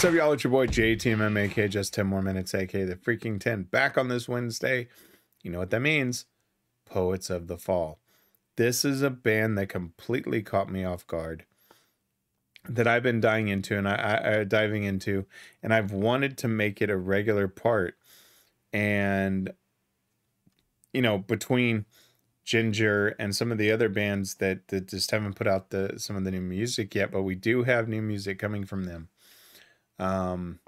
What's up, y'all? It's your boy JTMM, aka Just 10 More Minutes, aka the Freaking 10. Back on this Wednesday. You know what that means? Poets of the Fall. This is a band that completely caught me off guard, that I've been diving into, and I've wanted to make it a regular part. And you know, between Ginger and some of the other bands that just haven't put out some of the new music yet, but we do have new music coming from them. From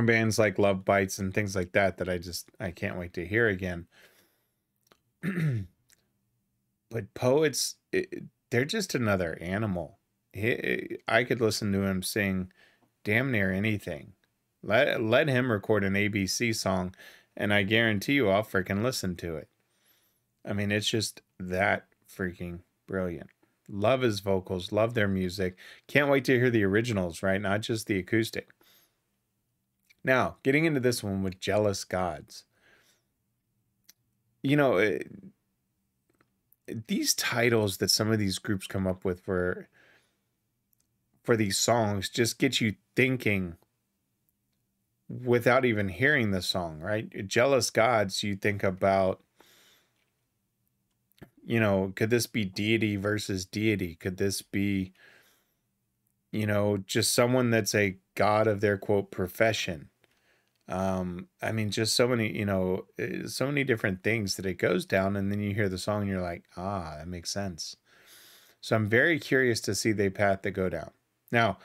bands like Love Bites and things like that I can't wait to hear again. But Poets, they're just another animal. I could listen to him sing damn near anything. Let him record an ABC song, and I guarantee you I'll freaking listen to it. I mean, it's just that freaking brilliant. Love his vocals, love their music. Can't wait to hear the originals, right? Not just the acoustic. Now, getting into this one with Jealous Gods. You know, these titles that some of these groups come up with for these songs just get you thinking without even hearing the song, right? Jealous Gods, you think about, you know, could this be deity versus deity? Could this be, you know, just someone that's a god of their quote profession? I mean, just so many, you know, so many different things that it goes down, and then you hear the song and you're like, ah, that makes sense. So I'm very curious to see the path that go down. Now,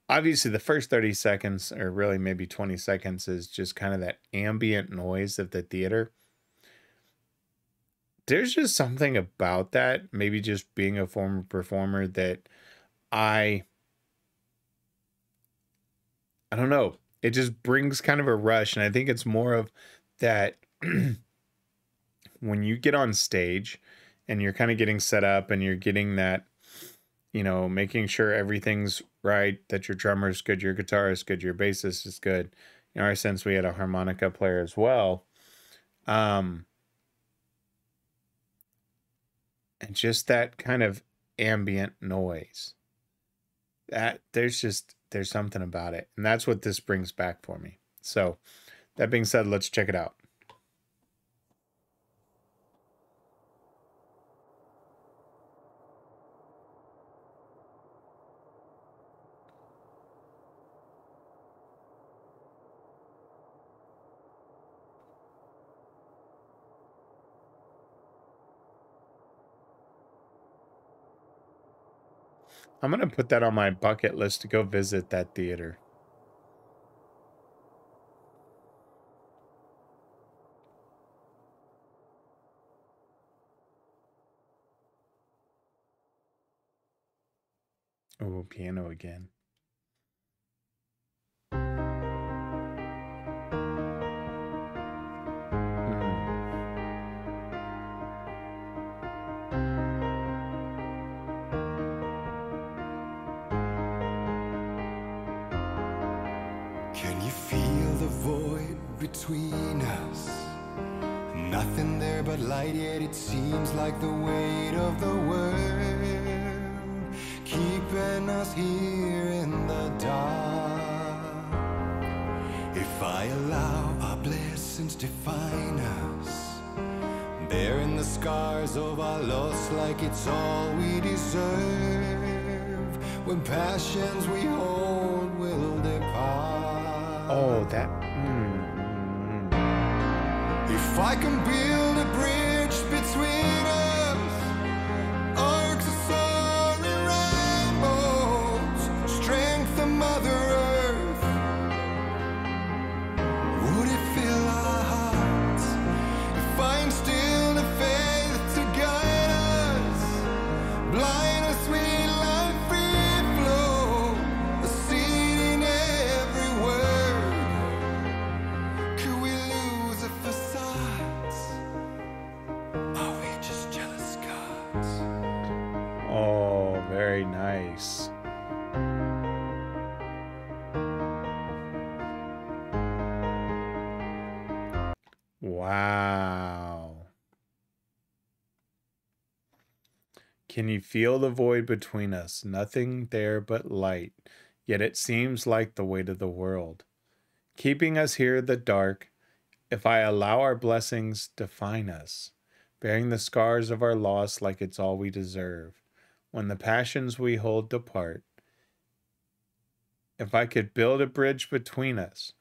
obviously the first 30 seconds, or really maybe 20 seconds, is just kind of that ambient noise of the theater. There's just something about that, maybe just being a former performer, that I don't know. It just brings kind of a rush. And I think it's more of that when you get on stage and you're kind of getting set up and you're getting that, you know, making sure everything's right, that your drummer's good, your guitar is good, your bassist is good. In our sense, we had a harmonica player as well. And just that kind of ambient noise, that there's something about it. And that's what this brings back for me. So that being said, let's check it out. I'm going to put that on my bucket list to go visit that theater. Oh, piano again. Can you feel the void between us? Nothing there but light, yet it seems like the weight of the world keeping us here in the dark. If I allow our blessings to define us, bearing the scars of our loss like it's all we deserve, when passions we hold will depart. Oh, that. If I can build a bridge between us, arcs of soaring rainbows, strength of Mother Earth, would it fill our hearts? If I instill the faith to guide us, blind as sweet love free flow, a seed in every word, could we lose a facade? Are we just jealous gods? Oh, very nice. Wow. Can you feel the void between us? Nothing there but light, yet it seems like the weight of the world, keeping us here in the dark. If I allow our blessings define us, bearing the scars of our loss like it's all we deserve, when the passions we hold depart, if I could build a bridge between us,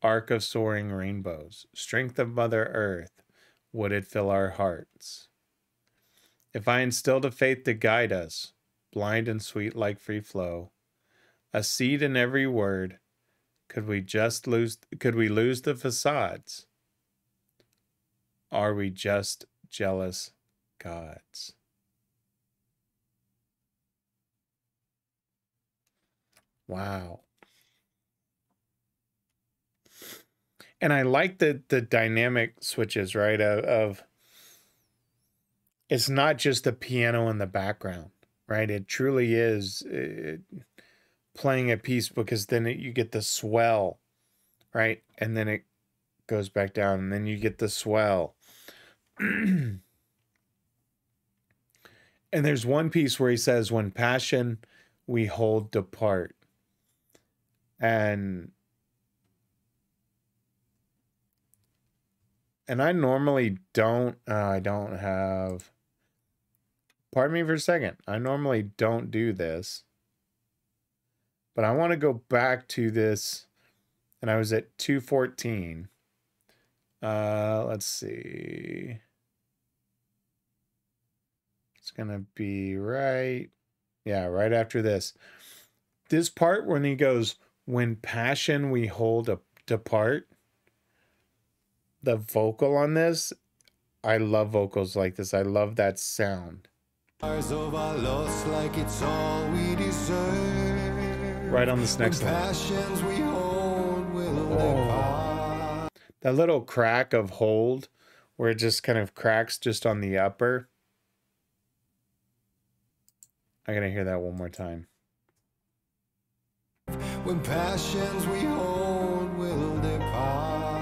arc of soaring rainbows, strength of Mother Earth, would it fill our hearts? If I instilled a faith to guide us, blind and sweet like free flow, a seed in every word, could we lose the facades? Are we just jealous gods? Wow. And I like the dynamic switches, right? Of it's not just the piano in the background, right? It truly is playing a piece, because then you get the swell, right? And then it goes back down, and then you get the swell. And there's one piece where he says, when passion we hold depart. And I normally don't, I don't have, pardon me for a second. I normally don't do this, but I want to go back to this, and I was at 214. Let's see. It's going to be right. Yeah, right after this. This part when he goes, when passion we hold depart. The vocal on this, I love vocals like this. I love that sound. Right on this next line. Oh. That little crack of hold, where it just kind of cracks just on the upper. I gotta hear that one more time. When passions we hold will depart.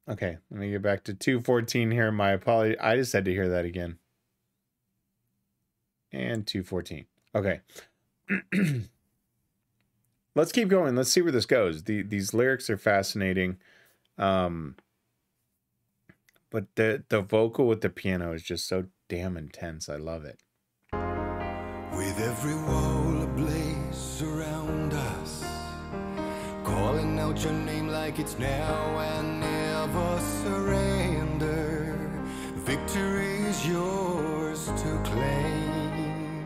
Okay, let me get back to 214 here. My apology. I just had to hear that again. And 214. Okay. Let's keep going. Let's see where this goes. These lyrics are fascinating. But the vocal with the piano is just so damn intense. I love it. With every wall ablaze around us, calling out your name like it's now and never surrender. Victory is yours to claim.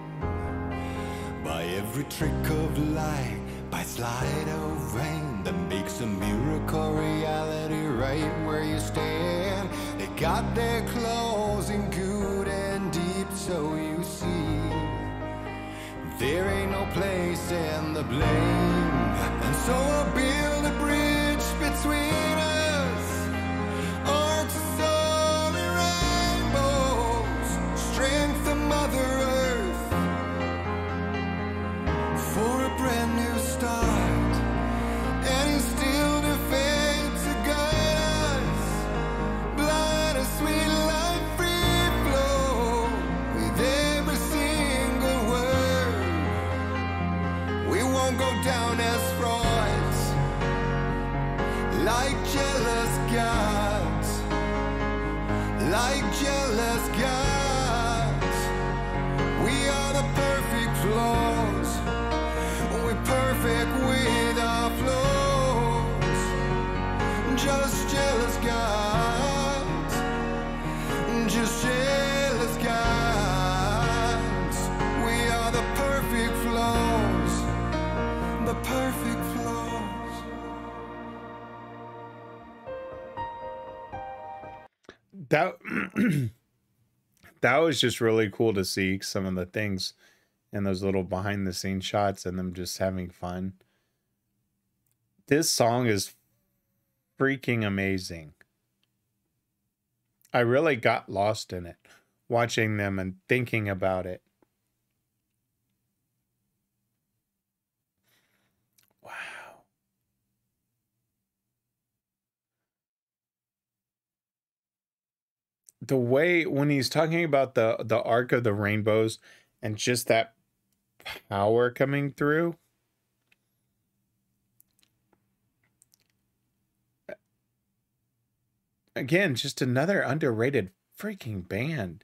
By every trick of light, by sleight of rain, that makes a miracle reality right where you stand. They got their claws in good and deep, so you see there ain't no place in the blame. And so I'll build a bridge between us, arcs of soaring rainbows, strength of Mother Earth, for a brand new start, and instill the faith to guide us, blind and sweet like free flow, with every single word. We won't go down as frauds, like jealous gods, like jealous gods. We are the perfect flaws, we're perfect with our flaws, just jealous gods, just jealous gods. We are the perfect flaws, the perfect flaws. That was just really cool to see some of the things and those little behind the scenes shots and them just having fun. This song is freaking amazing. I really got lost in it, watching them and thinking about it. Wow. The way when he's talking about the arc of the rainbows and just that power coming through. Again, just another underrated freaking band.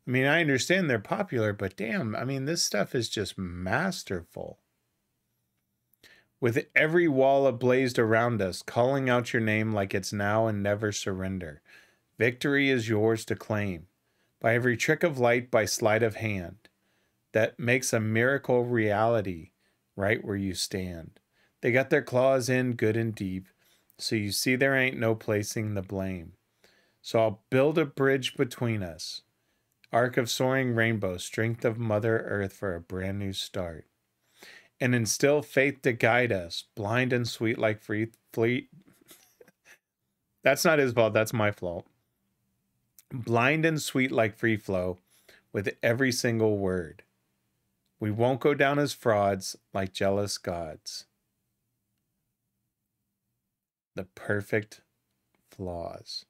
I mean, I understand they're popular, but damn, I mean, this stuff is just masterful. With every wall ablazed around us, calling out your name like it's now and never surrender. Victory is yours to claim. By every trick of light, by sleight of hand, that makes a miracle reality right where you stand. They got their claws in good and deep, so you see there ain't no placing the blame. So I'll build a bridge between us. Arc of soaring rainbow, strength of Mother Earth for a brand new start. And instill faith to guide us, blind and sweet like fleet. That's not his fault, that's my fault. Blind and sweet like free flow with every single word. We won't go down as frauds like jealous gods. The perfect flaws.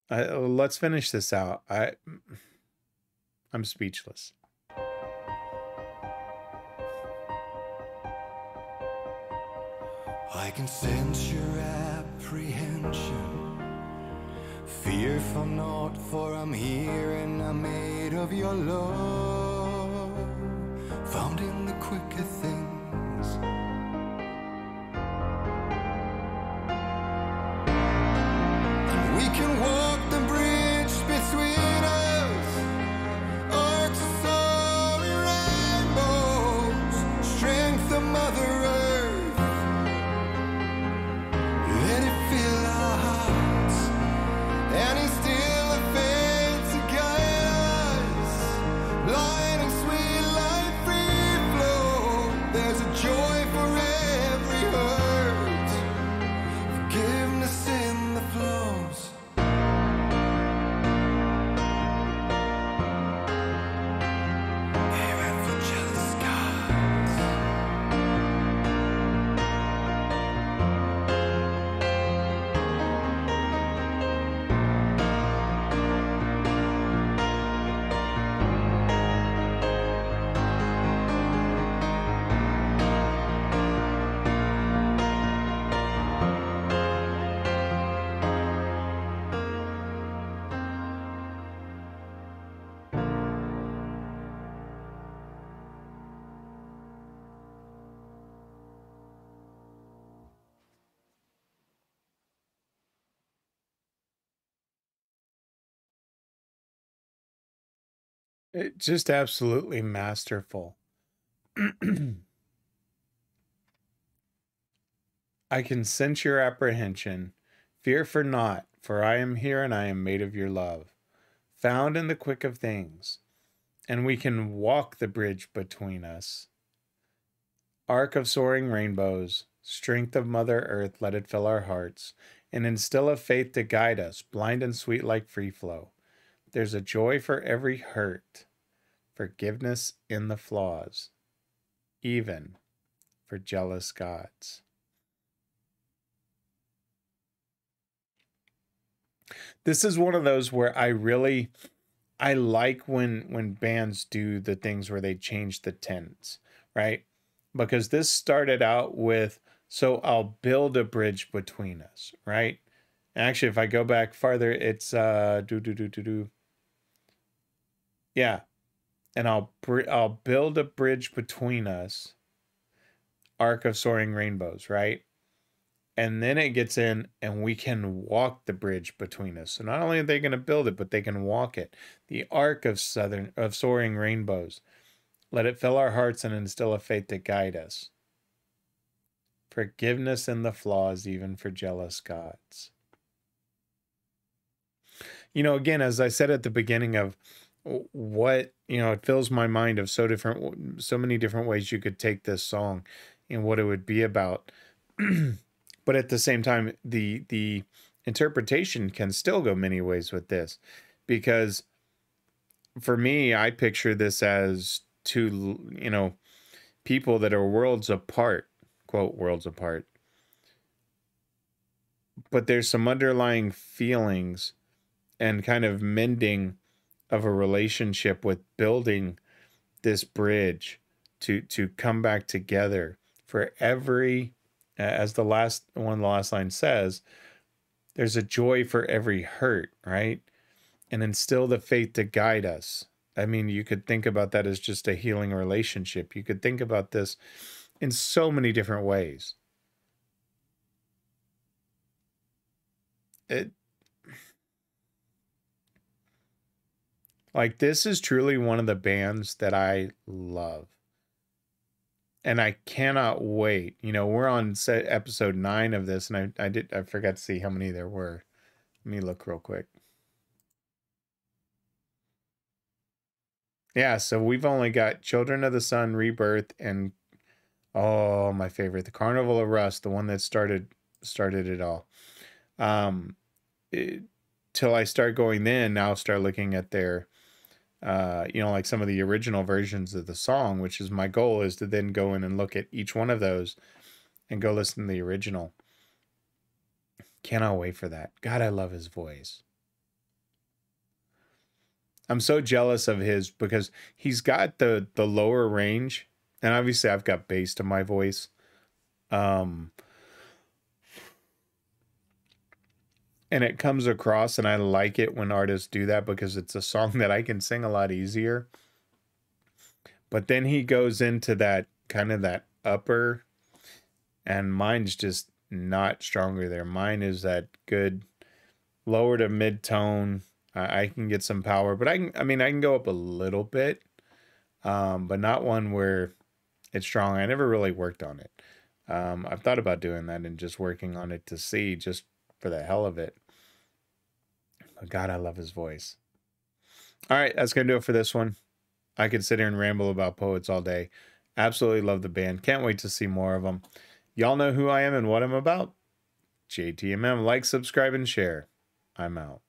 Let's finish this out. I'm speechless. I can sense your apprehension. Fearful not, for I'm here and I'm made of your love, found in the quicker things. And we can walk the bridge between us, arcs of soaring rainbows, strength of Mother Earth. Let it fill our hearts, and instill a faith to guide us, blind and sweet like free flow. There's a joy for every hurt, forgiveness in the flows. Even for jealous gods. It's just absolutely masterful. I can sense your apprehension. Fear for naught, for I am here and I am made of your love, found in the quick of things, and we can walk the bridge between us. Arc of soaring rainbows, strength of Mother Earth, let it fill our hearts, and instill a faith to guide us, blind and sweet like free flow. There's a joy for every hurt, forgiveness in the flaws, even for jealous gods. This is one of those where I like when bands do the things where they change the tense, right? Because this started out with, so I'll build a bridge between us, right? Actually, if I go back farther, it's yeah, and I'll build a bridge between us. Arc of soaring rainbows, right? And then it gets in, and we can walk the bridge between us. So not only are they going to build it, but they can walk it. The arc of soaring rainbows. Let it fill our hearts and instill a faith to guide us. Forgiveness in the flaws, even for jealous gods. You know, again, as I said at the beginning of what, you know, it fills my mind of so many different ways you could take this song and what it would be about. But at the same time, the interpretation can still go many ways with this, because for me, I picture this as two, you know, people that are worlds apart, quote, worlds apart. But there's some underlying feelings and kind of mending of a relationship with building this bridge to come back together for every, as the last one of the last lines says, there's a joy for every hurt, right? And instill the faith to guide us. I mean, you could think about that as just a healing relationship. You could think about this in so many different ways. Like, this is truly one of the bands that I love. And I cannot wait. You know, we're on episode 9 of this, and I forgot to see how many there were. Let me look real quick. Yeah, so we've only got Children of the Sun, Rebirth, and oh, my favorite, the Carnival of Rust, the one that started it all. Till I start going then, now start looking at their, you know, like some of the original versions of the song, which is my goal, is to then go in and look at each one of those and go listen to the original. Cannot wait for that. God, I love his voice. I'm so jealous of his because he's got the lower range, and obviously I've got bass to my voice. And it comes across, and I like it when artists do that because it's a song that I can sing a lot easier. But then he goes into that kind of that upper, and mine's just not stronger there. Mine is that good lower to mid tone. I can get some power, but I can go up a little bit, but not one where it's strong. I never really worked on it. I've thought about doing that and just working on it to see, just for the hell of it. But God, I love his voice. All right, that's going to do it for this one. I could sit here and ramble about poets all day. Absolutely love the band. Can't wait to see more of them. Y'all know who I am and what I'm about. JTMM. Like, subscribe, and share. I'm out.